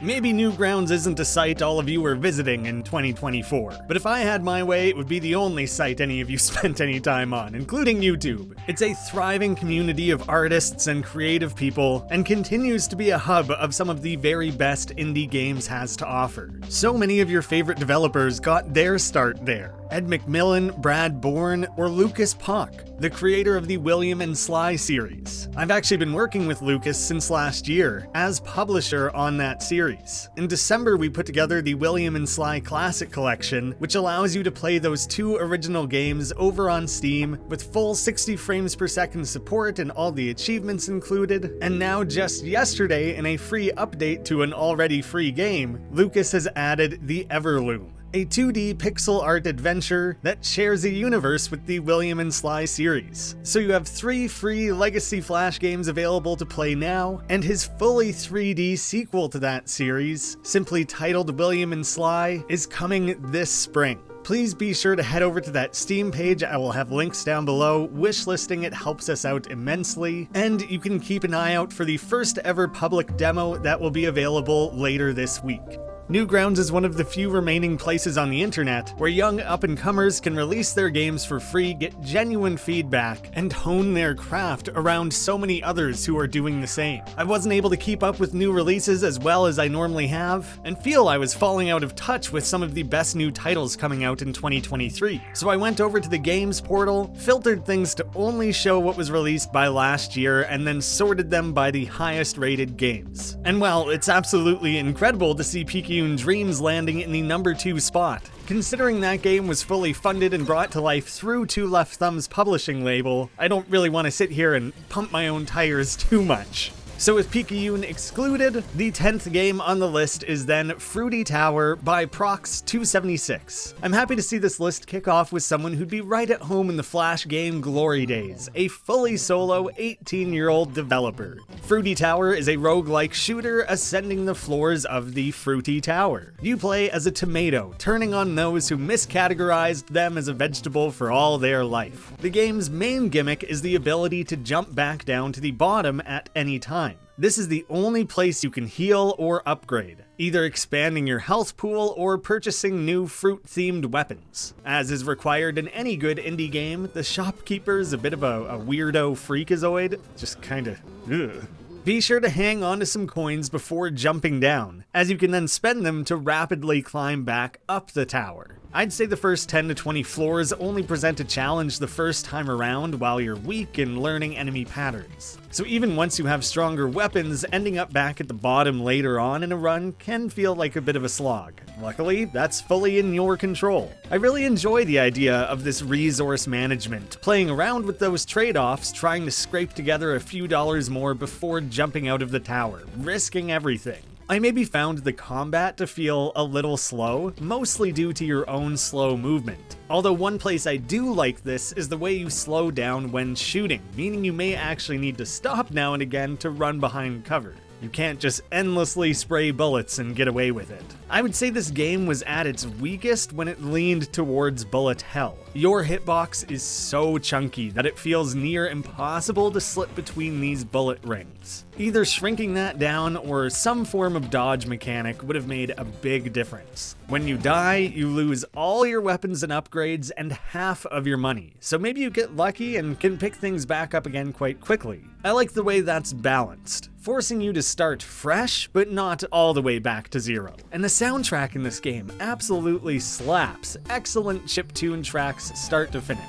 Maybe Newgrounds isn't a site all of you are visiting in 2024, but if I had my way, it would be the only site any of you spent any time on, including YouTube. It's a thriving community of artists and creative people, and continues to be a hub of some of the very best indie games has to offer. So many of your favorite developers got their start there. Ed McMillan, Brad Bourne, or Lucas Pock, the creator of the William and Sly series. I've actually been working with Lucas since last year, as publisher on that series. In December, we put together the William and Sly Classic Collection, which allows you to play those 2 original games over on Steam, with full 60 frames per second support and all the achievements included. And now, just yesterday, in a free update to an already free game, Lucas has added the Everloom, a 2D pixel art adventure that shares a universe with the William and Sly series. So you have 3 free Legacy Flash games available to play now, and his fully 3D sequel to that series, simply titled William and Sly, is coming this spring. Please be sure to head over to that Steam page. I will have links down below. Wishlisting it helps us out immensely, and you can keep an eye out for the first ever public demo that will be available later this week. Newgrounds is one of the few remaining places on the internet where young up-and-comers can release their games for free, get genuine feedback, and hone their craft around so many others who are doing the same. I wasn't able to keep up with new releases as well as I normally have, and feel I was falling out of touch with some of the best new titles coming out in 2023. So I went over to the games portal, filtered things to only show what was released by last year, and then sorted them by the highest rated games. And while it's absolutely incredible to see Pikachu Dreams landing in the number 2 spot, considering that game was fully funded and brought to life through Two Left Thumb's publishing label, I don't really want to sit here and pump my own tires too much. So with Pikachu excluded, the 10th game on the list is then Fruity Tower by Prox276. I'm happy to see this list kick off with someone who'd be right at home in the Flash game glory days, a fully solo 18-year-old developer. Fruity Tower is a roguelike shooter ascending the floors of the Fruity Tower. You play as a tomato, turning on those who miscategorized them as a vegetable for all their life. The game's main gimmick is the ability to jump back down to the bottom at any time. This is the only place you can heal or upgrade, either expanding your health pool or purchasing new fruit-themed weapons. As is required in any good indie game, the shopkeeper's a bit of a weirdo freakazoid, just kinda ugh. Be sure to hang on to some coins before jumping down, as you can then spend them to rapidly climb back up the tower. I'd say the first 10 to 20 floors only present a challenge the first time around while you're weak in learning enemy patterns. So even once you have stronger weapons, ending up back at the bottom later on in a run can feel like a bit of a slog. Luckily, that's fully in your control. I really enjoy the idea of this resource management, playing around with those trade-offs, trying to scrape together a few dollars more before jumping out of the tower, risking everything. I maybe found the combat to feel a little slow, mostly due to your own slow movement. Although one place I do like this is the way you slow down when shooting, meaning you may actually need to stop now and again to run behind cover. You can't just endlessly spray bullets and get away with it. I would say this game was at its weakest when it leaned towards bullet hell. Your hitbox is so chunky that it feels near impossible to slip between these bullet rings. Either shrinking that down or some form of dodge mechanic would have made a big difference. When you die, you lose all your weapons and upgrades and half of your money, so maybe you get lucky and can pick things back up again quite quickly. I like the way that's balanced, forcing you to start fresh, but not all the way back to zero. And the soundtrack in this game absolutely slaps. Excellent chiptune tracks start to finish.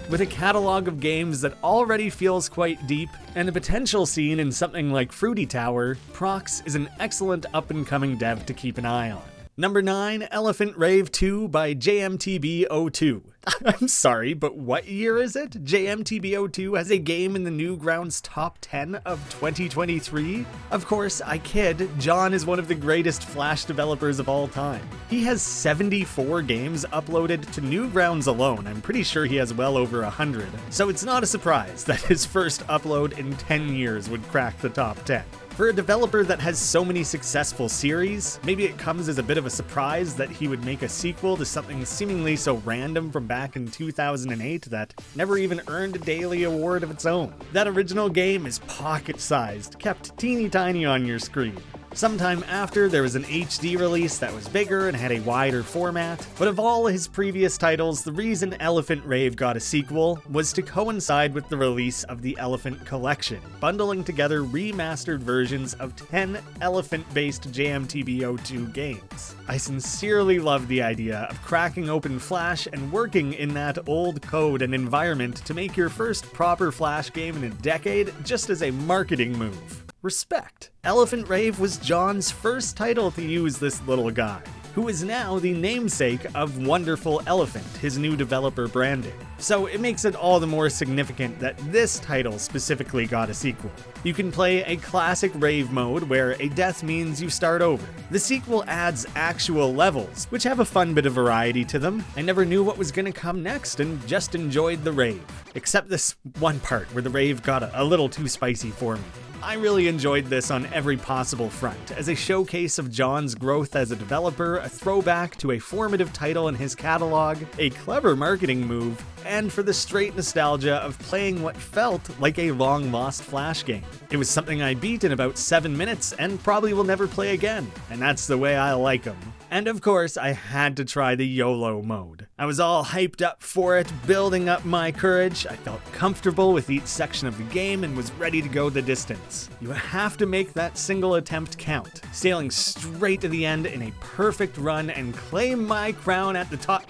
With a catalog of games that already feels quite deep, and the potential seen in something like Fruity Tower, Prox is an excellent up-and-coming dev to keep an eye on. Number 9, Elephant Rave 2 by JMTB02. I'm sorry, but what year is it? JMTB02 has a game in the Newgrounds top 10 of 2023? Of course, I kid, John is one of the greatest Flash developers of all time. He has 74 games uploaded to Newgrounds alone. I'm pretty sure he has well over 100, so it's not a surprise that his first upload in 10 years would crack the top 10. For a developer that has so many successful series, maybe it comes as a bit of a surprise that he would make a sequel to something seemingly so random from back in 2008 that never even earned a daily award of its own. That original game is pocket-sized, kept teeny tiny on your screen. Sometime after, there was an HD release that was bigger and had a wider format, but of all his previous titles, the reason Elephant Rave got a sequel was to coincide with the release of the Elephant Collection, bundling together remastered versions of 10 elephant-based JMTBO2 games. I sincerely love the idea of cracking open Flash and working in that old code and environment to make your first proper Flash game in a decade just as a marketing move. Respect. Elephant Rave was John's first title to use this little guy, who is now the namesake of Wonderful Elephant, his new developer branding. So it makes it all the more significant that this title specifically got a sequel. You can play a classic rave mode where a death means you start over. The sequel adds actual levels, which have a fun bit of variety to them. I never knew what was gonna come next and just enjoyed the rave. Except this one part where the rave got a little too spicy for me. I really enjoyed this on every possible front, as a showcase of John's growth as a developer, a throwback to a formative title in his catalog, a clever marketing move, and for the straight nostalgia of playing what felt like a long-lost Flash game. It was something I beat in about 7 minutes and probably will never play again, and that's the way I like them. And of course, I had to try the YOLO mode. I was all hyped up for it, building up my courage. I felt comfortable with each section of the game and was ready to go the distance. You have to make that single attempt count, sailing straight to the end in a perfect run and claim my crown at the top.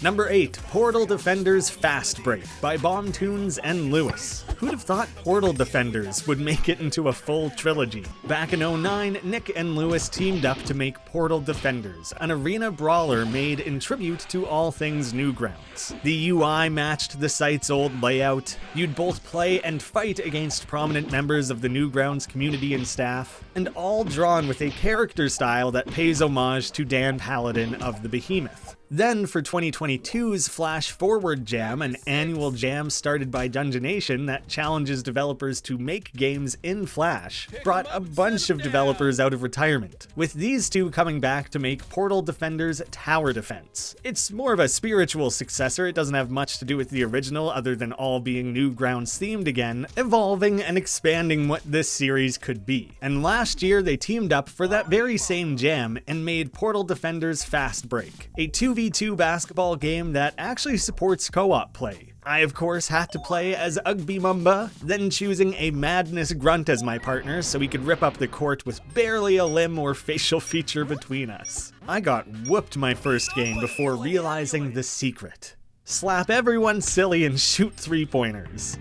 Number 8, Portal Defenders Fast Break by Bombtunes and Lewis. Who'd have thought Portal Defenders would make it into a full trilogy? Back in 2009, Nick and Lewis teamed up to make Portal Defenders, an arena brawler made in tribute to all things Newgrounds. The UI matched the site's old layout. You'd both play and fight against prominent members of the Newgrounds community and staff, and all drawn with a character style that pays homage to Dan Paladin of the Behemoth. Then, for 2022's Flash Forward Jam, an annual jam started by Dungeonation that challenges developers to make games in Flash, brought a bunch of developers out of retirement, with these two coming back to make Portal Defenders Tower Defense. It's more of a spiritual successor. It doesn't have much to do with the original other than all being Newgrounds themed again, evolving and expanding what this series could be. And last year they teamed up for that very same jam and made Portal Defenders Fast Break, a 2v2 basketball game that actually supports co-op play. I, of course, had to play as Ugby Mumba, then choosing a Madness Grunt as my partner so we could rip up the court with barely a limb or facial feature between us. I got whooped my first game before realizing the secret. Slap everyone silly and shoot 3-pointers.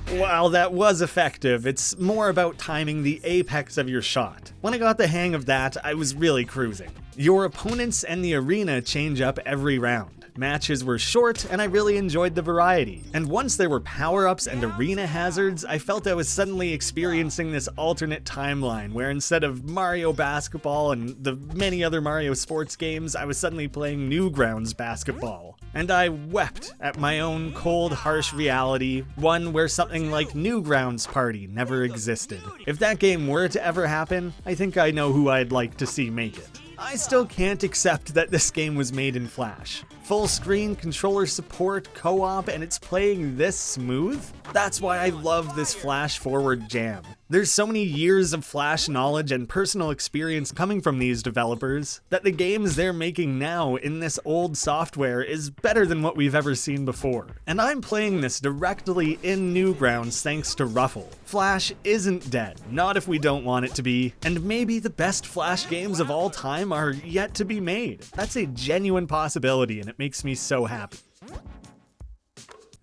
While that was effective, it's more about timing the apex of your shot. When I got the hang of that, I was really cruising. Your opponents and the arena change up every round. Matches were short, and I really enjoyed the variety. And once there were power-ups and arena hazards, I felt I was suddenly experiencing this alternate timeline where instead of Mario Basketball and the many other Mario sports games, I was suddenly playing Newgrounds basketball. And I wept at my own cold, harsh reality, one where something like Newgrounds Party never existed. If that game were to ever happen, I think I know who I'd like to see make it. I still can't accept that this game was made in Flash. Full screen, controller support, co-op, and it's playing this smooth? That's why I love this Flash Forward Jam. There's so many years of Flash knowledge and personal experience coming from these developers that the games they're making now in this old software is better than what we've ever seen before. And I'm playing this directly in Newgrounds thanks to Ruffle. Flash isn't dead, not if we don't want it to be, and maybe the best Flash games of all time are yet to be made. That's a genuine possibility and it makes me so happy.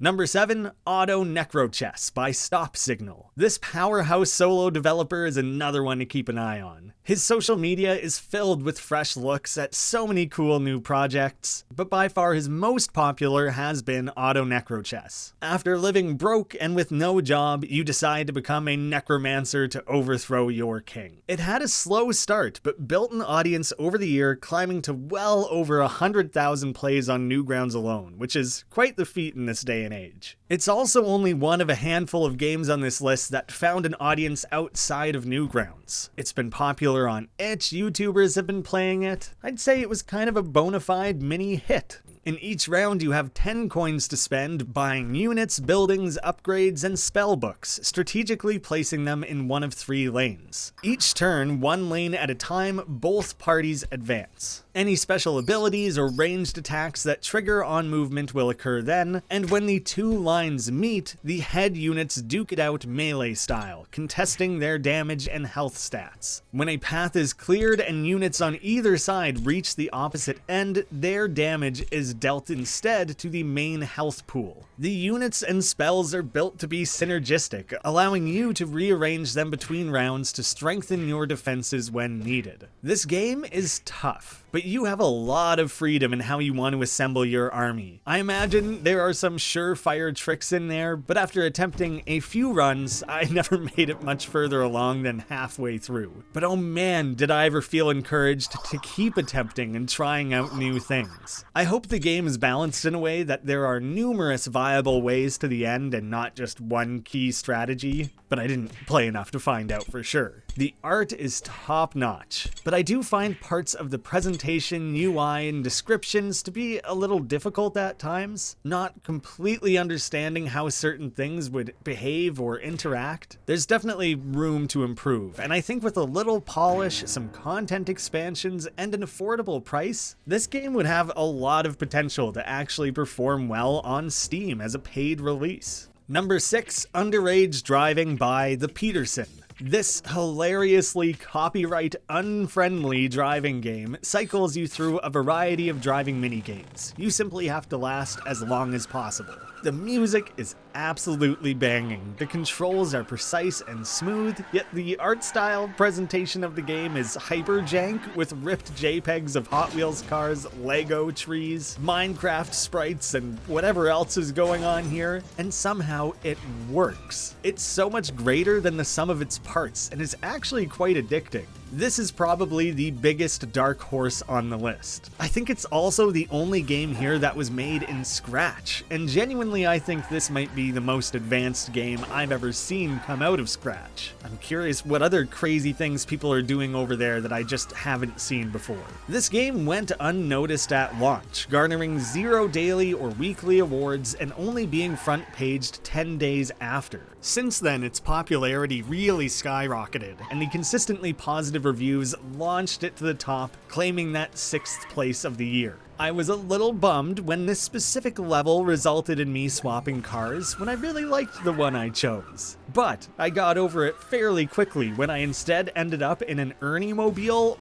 Number 7, Auto NecroChess by Stop Signal. This powerhouse solo developer is another one to keep an eye on. His social media is filled with fresh looks at so many cool new projects, but by far his most popular has been Auto NecroChess. After living broke and with no job, you decide to become a necromancer to overthrow your king. It had a slow start, but built an audience over the year, climbing to well over 100,000 plays on Newgrounds alone, which is quite the feat in this day and age. It's also only one of a handful of games on this list that found an audience outside of Newgrounds. It's been popular on itch, YouTubers have been playing it. I'd say it was kind of a bona fide mini hit. In each round, you have 10 coins to spend, buying units, buildings, upgrades, and spell books, strategically placing them in one of 3 lanes. Each turn, 1 lane at a time, both parties advance. Any special abilities or ranged attacks that trigger on movement will occur then, and when the 2 lines meet, the head units duke it out melee style, contesting their damage and health stats. When a path is cleared and units on either side reach the opposite end, their damage is dealt instead to the main health pool. The units and spells are built to be synergistic, allowing you to rearrange them between rounds to strengthen your defenses when needed. This game is tough, but you have a lot of freedom in how you want to assemble your army. I imagine there are some surefire tricks in there, but after attempting a few runs, I never made it much further along than halfway through. But oh man, did I ever feel encouraged to keep attempting and trying out new things. I hope the game is balanced in a way that there are numerous viable ways to the end and not just one key strategy, but I didn't play enough to find out for sure. The art is top-notch, but I do find parts of the presentation, UI, and descriptions to be a little difficult at times. Not completely understanding how certain things would behave or interact. There's definitely room to improve, and I think with a little polish, some content expansions, and an affordable price, this game would have a lot of potential to actually perform well on Steam as a paid release. Number 6, Underage Driving by The Peterson. This hilariously copyright-unfriendly driving game cycles you through a variety of driving minigames. You simply have to last as long as possible. The music is absolutely banging. The controls are precise and smooth, yet the art style presentation of the game is hyper jank with ripped JPEGs of Hot Wheels cars, Lego trees, Minecraft sprites, and whatever else is going on here, and somehow it works. It's so much greater than the sum of its parts, and is actually quite addicting. This is probably the biggest dark horse on the list. I think it's also the only game here that was made in Scratch, and genuinely I think this might be the most advanced game I've ever seen come out of Scratch. I'm curious what other crazy things people are doing over there that I just haven't seen before. This game went unnoticed at launch, garnering 0 daily or weekly awards and only being front-paged 10 days after. Since then, its popularity really skyrocketed, and the consistently positive reviews launched it to the top, claiming that 6th place of the year. I was a little bummed when this specific level resulted in me swapping cars when I really liked the one I chose. But I got over it fairly quickly when I instead ended up in an Ernie-mobile.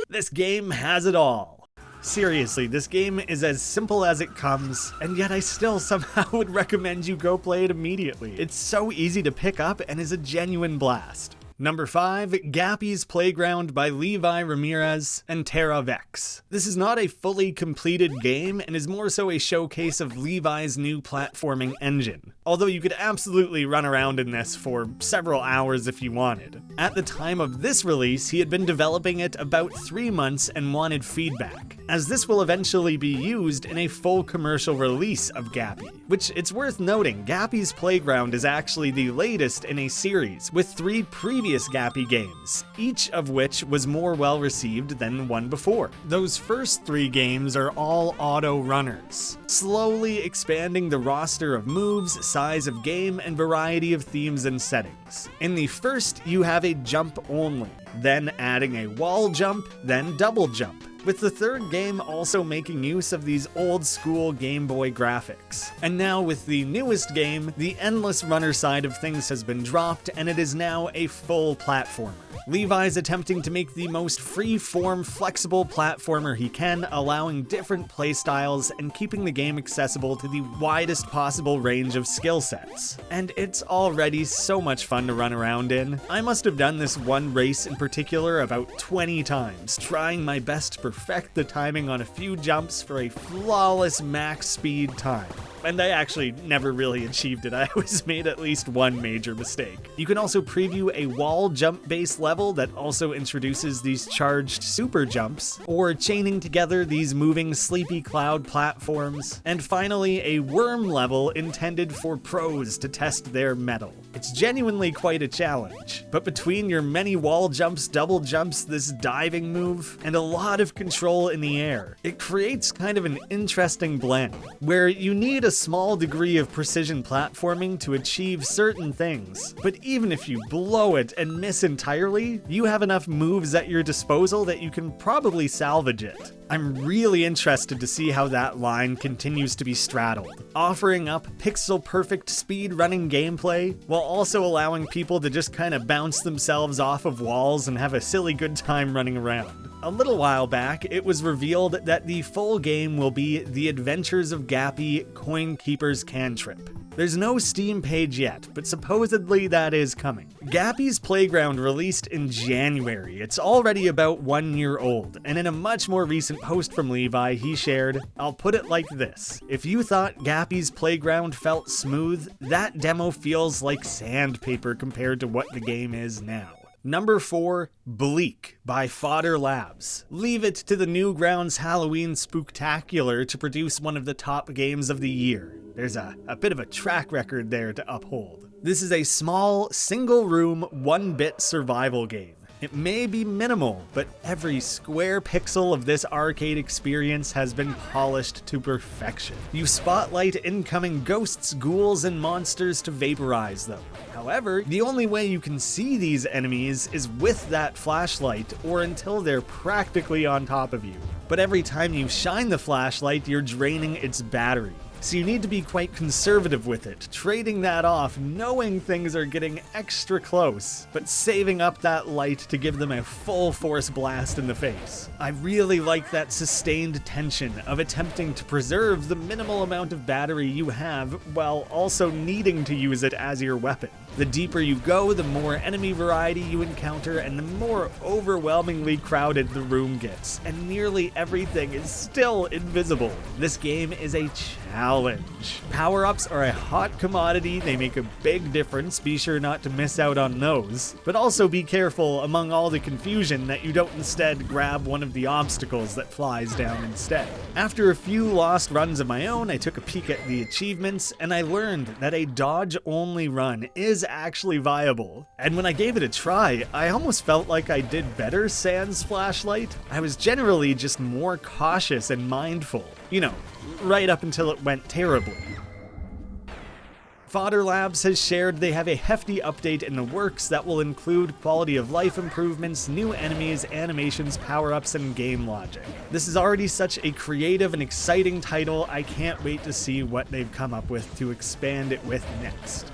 This game has it all. Seriously, this game is as simple as it comes, and yet I still somehow would recommend you go play it immediately. It's so easy to pick up and is a genuine blast. Number 5, Gappy's Playground by Levi Ramirez and Terra Vex. This is not a fully completed game and is more so a showcase of Levi's new platforming engine, although you could absolutely run around in this for several hours if you wanted. At the time of this release, he had been developing it about 3 months and wanted feedback, as this will eventually be used in a full commercial release of Gappy. Which, it's worth noting, Gappy's Playground is actually the latest in a series, with 3 previous Gappy games, each of which was more well received than the one before. Those first 3 games are all auto runners, slowly expanding the roster of moves, size of game, and variety of themes and settings. In the first, you have a jump only, then adding a wall jump, then double jump. with the third game also making use of these old-school Game Boy graphics. And now with the newest game, the endless runner side of things has been dropped, and it is now a full platformer. Levi's attempting to make the most free-form, flexible platformer he can, allowing different playstyles and keeping the game accessible to the widest possible range of skill sets. And it's already so much fun to run around in. I must have done this one race in particular about 20 times, trying my best to perfect the timing on a few jumps for a flawless max speed time. And I actually never really achieved it. I always made at least one major mistake. You can also preview a wall jump based level that also introduces these charged super jumps, or chaining together these moving sleepy cloud platforms, and finally a worm level intended for pros to test their mettle. It's genuinely quite a challenge, but between your many wall jumps, double jumps, this diving move, and a lot of control in the air, it creates kind of an interesting blend, where you need a small degree of precision platforming to achieve certain things, but even if you blow it and miss entirely, you have enough moves at your disposal that you can probably salvage it. I'm really interested to see how that line continues to be straddled, offering up pixel-perfect speed-running gameplay, while also allowing people to just kind of bounce themselves off of walls and have a silly good time running around. A little while back, it was revealed that the full game will be The Adventures of Gappy, Coin Keeper's Cantrip. There's no Steam page yet, but supposedly that is coming. Gappy's Playground released in January. It's already about 1 year old, and in a much more recent post from Levi, he shared, "I'll put it like this. If you thought Gappy's Playground felt smooth, that demo feels like sandpaper compared to what the game is now." Number 4, Bleek by Fodder Labs. Leave it to the Newgrounds Halloween Spooktacular to produce one of the top games of the year. There's a bit of a track record there to uphold. This is a small, single-room, 1-bit survival game. It may be minimal, but every square pixel of this arcade experience has been polished to perfection. You spotlight incoming ghosts, ghouls, and monsters to vaporize them. However, the only way you can see these enemies is with that flashlight, or until they're practically on top of you. But every time you shine the flashlight, you're draining its battery. So you need to be quite conservative with it, trading that off, knowing things are getting extra close, but saving up that light to give them a full force blast in the face. I really like that sustained tension of attempting to preserve the minimal amount of battery you have while also needing to use it as your weapon. The deeper you go, the more enemy variety you encounter, and the more overwhelmingly crowded the room gets, and nearly everything is still invisible. This game is a challenge. Power-ups are a hot commodity, they make a big difference, be sure not to miss out on those, but also be careful among all the confusion that you don't instead grab one of the obstacles that flies down instead. After a few lost runs of my own, I took a peek at the achievements, and I learned that a dodge-only run is actually viable. And when I gave it a try, I almost felt like I did better sans flashlight. I was generally just more cautious and mindful. You know, right up until it went terribly. Fodder Labs has shared they have a hefty update in the works that will include quality of life improvements, new enemies, animations, power-ups, and game logic. This is already such a creative and exciting title, I can't wait to see what they've come up with to expand it with next.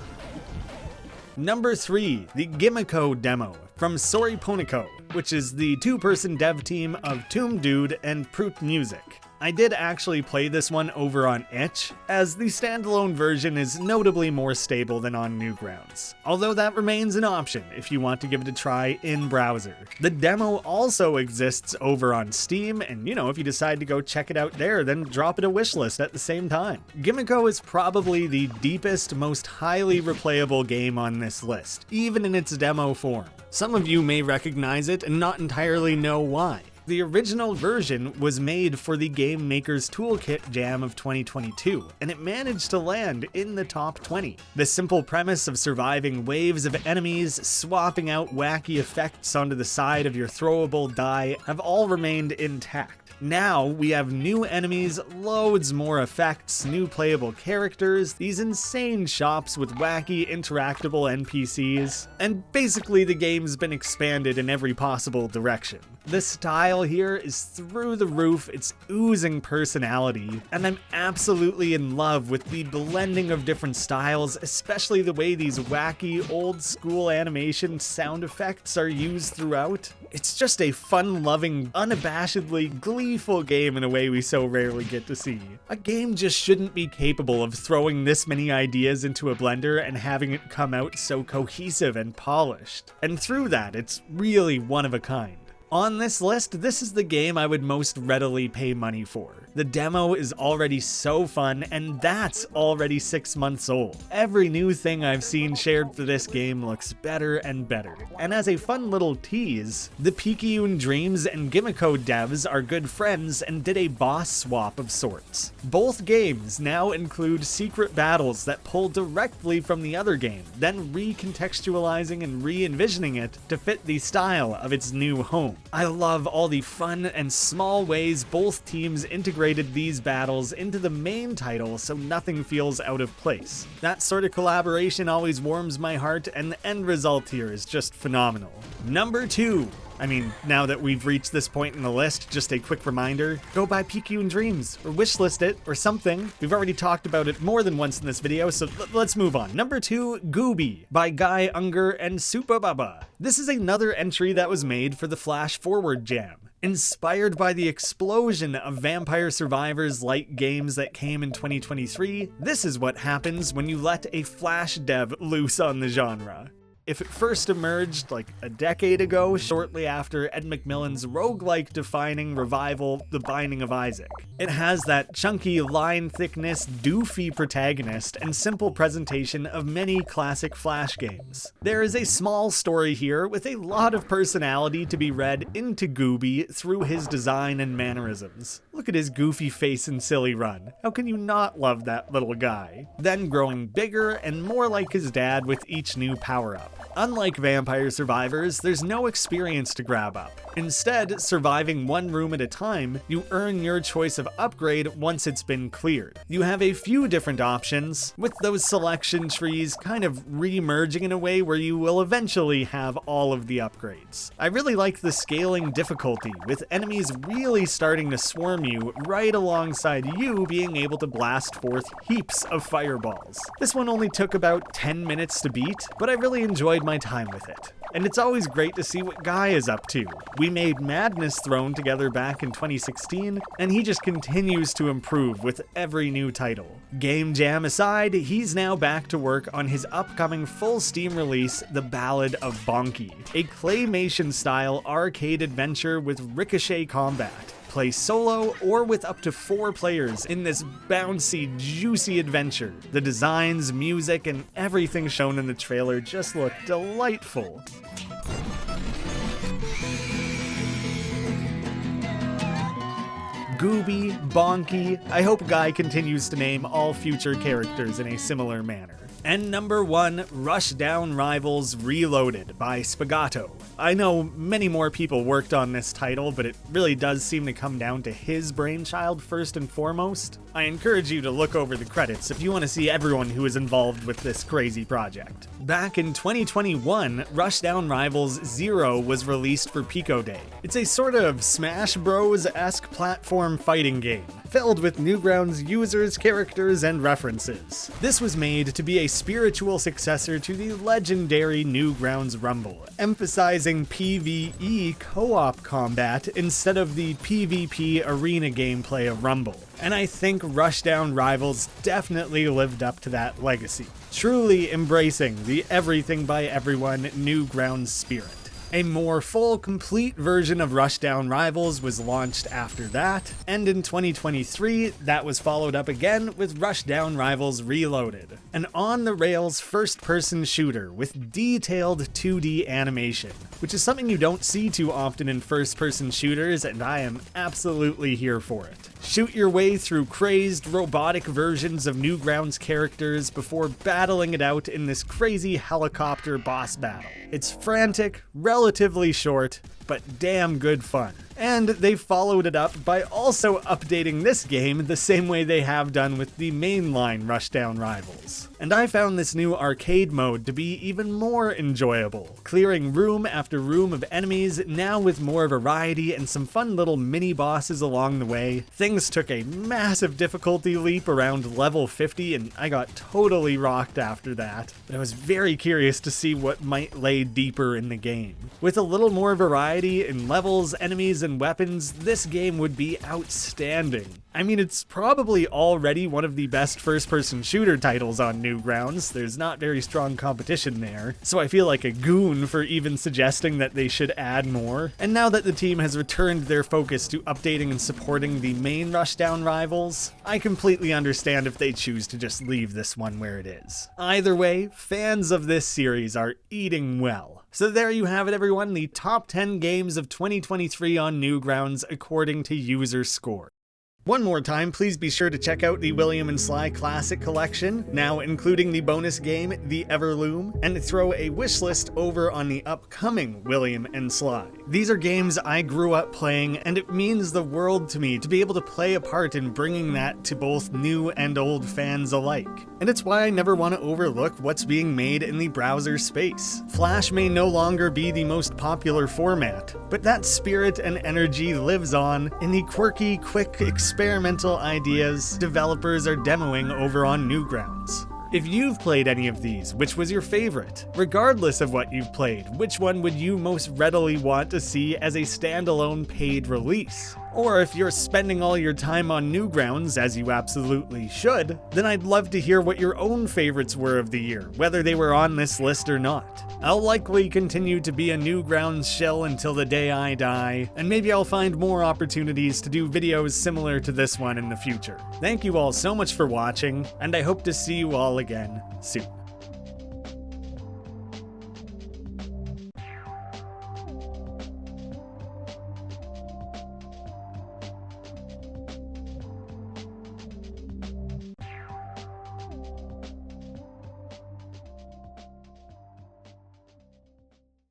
Number 3, the GIMMIKO Demo from Soriponico, which is the 2-person dev team of Tomb Dude and Proot Music. I did actually play this one over on itch, as the standalone version is notably more stable than on Newgrounds, although that remains an option if you want to give it a try in browser. The demo also exists over on Steam, and you know, if you decide to go check it out there, then drop it a wishlist at the same time. GIMMIKO is probably the deepest, most highly replayable game on this list, even in its demo form. Some of you may recognize it and not entirely know why. The original version was made for the Game Maker's Toolkit Jam of 2022, and it managed to land in the top 20. The simple premise of surviving waves of enemies, swapping out wacky effects onto the side of your throwable die have all remained intact. Now we have new enemies, loads more effects, new playable characters, these insane shops with wacky interactable NPCs, and basically the game's been expanded in every possible direction. The style here is through the roof, it's oozing personality, and I'm absolutely in love with the blending of different styles, especially the way these wacky, old-school animation sound effects are used throughout. It's just a fun-loving, unabashedly gleeful game in a way we so rarely get to see. A game just shouldn't be capable of throwing this many ideas into a blender and having it come out so cohesive and polished. And through that, it's really one of a kind. On this list, this is the game I would most readily pay money for. The demo is already so fun, and that's already 6 months old. Every new thing I've seen shared for this game looks better and better. And as a fun little tease, the Picayune Dreams and GIMMIKO devs are good friends and did a boss swap of sorts. Both games now include secret battles that pull directly from the other game, then recontextualizing and re-envisioning it to fit the style of its new home. I love all the fun and small ways both teams integrated these battles into the main title so nothing feels out of place. That sort of collaboration always warms my heart, and the end result here is just phenomenal. Number 2. I mean, now that we've reached this point in the list, just a quick reminder, go buy Picayune Dreams, or wishlist it, or something. We've already talked about it more than once in this video, so let's move on. Number 2, Gooby, by Guy Unger and Supa Baba. This is another entry that was made for the Flash Forward Jam. Inspired by the explosion of Vampire Survivors-like games that came in 2023, this is what happens when you let a Flash dev loose on the genre. If it first emerged like a decade ago, shortly after Ed McMillan's roguelike defining revival, The Binding of Isaac. It has that chunky line thickness, doofy protagonist, and simple presentation of many classic Flash games. There is a small story here with a lot of personality to be read into Gooby through his design and mannerisms. Look at his goofy face and silly run. How can you not love that little guy? Then growing bigger and more like his dad with each new power-up. Unlike Vampire Survivors, there's no experience to grab up. Instead, surviving one room at a time, you earn your choice of upgrade once it's been cleared. You have a few different options, with those selection trees kind of re-merging in a way where you will eventually have all of the upgrades. I really like the scaling difficulty, with enemies really starting to swarm you right alongside you being able to blast forth heaps of fireballs. This one only took about 10 minutes to beat, but I really enjoyed my time with it. And it's always great to see what Guy is up to. We made Madness Throne together back in 2016, and he just continues to improve with every new title. Game jam aside, he's now back to work on his upcoming full Steam release, The Ballad of Bonky, a claymation-style arcade adventure with ricochet combat. Play solo or with up to 4 players in this bouncy, juicy adventure. The designs, music, and everything shown in the trailer just look delightful. Gooby, Bonky, I hope Guy continues to name all future characters in a similar manner. And number 1, Rushdown Rivals Reloaded by Spagato. I know many more people worked on this title, but it really does seem to come down to his brainchild first and foremost. I encourage you to look over the credits if you want to see everyone who is involved with this crazy project. Back in 2021, Rushdown Rivals 0 was released for Pico Day. It's a sort of Smash Bros-esque platform fighting game, filled with Newgrounds users, characters, and references. This was made to be a spiritual successor to the legendary Newgrounds Rumble, emphasizing PvE co-op combat instead of the PvP arena gameplay of Rumble. And I think Rushdown Rivals definitely lived up to that legacy, truly embracing the everything by everyone Newgrounds spirit. A more full, complete version of Rushdown Rivals was launched after that, and in 2023, that was followed up again with Rushdown Rivals Reloaded, an on-the-rails first-person shooter with detailed 2D animation, which is something you don't see too often in first-person shooters, and I am absolutely here for it. Shoot your way through crazed, robotic versions of Newgrounds characters before battling it out in this crazy helicopter boss battle. It's frantic, relatively short, but damn good fun. And they followed it up by also updating this game the same way they have done with the mainline Rushdown rivals. And I found this new arcade mode to be even more enjoyable, clearing room after room of enemies, now with more variety and some fun little mini bosses along the way. Things took a massive difficulty leap around level 50 and I got totally rocked after that, but I was very curious to see what might lay deeper in the game. With a little more variety in levels, enemies, and weapons, this game would be outstanding. I mean, it's probably already one of the best first-person shooter titles on Newgrounds. There's not very strong competition there, so I feel like a goon for even suggesting that they should add more. And now that the team has returned their focus to updating and supporting the main Rushdown rivals, I completely understand if they choose to just leave this one where it is. Either way, fans of this series are eating well. So there you have it, everyone, the top 10 games of 2023 on Newgrounds according to user score. One more time, please be sure to check out the William and Sly Classic Collection, now including the bonus game, The Everloom, and throw a wishlist over on the upcoming William and Sly. These are games I grew up playing, and it means the world to me to be able to play a part in bringing that to both new and old fans alike. And it's why I never want to overlook what's being made in the browser space. Flash may no longer be the most popular format, but that spirit and energy lives on in the quirky, quick, experimental ideas developers are demoing over on Newgrounds. If you've played any of these, which was your favorite? Regardless of what you've played, which one would you most readily want to see as a standalone paid release? Or if you're spending all your time on Newgrounds, as you absolutely should, then I'd love to hear what your own favorites were of the year, whether they were on this list or not. I'll likely continue to be a Newgrounds shill until the day I die, and maybe I'll find more opportunities to do videos similar to this one in the future. Thank you all so much for watching, and I hope to see you all again soon.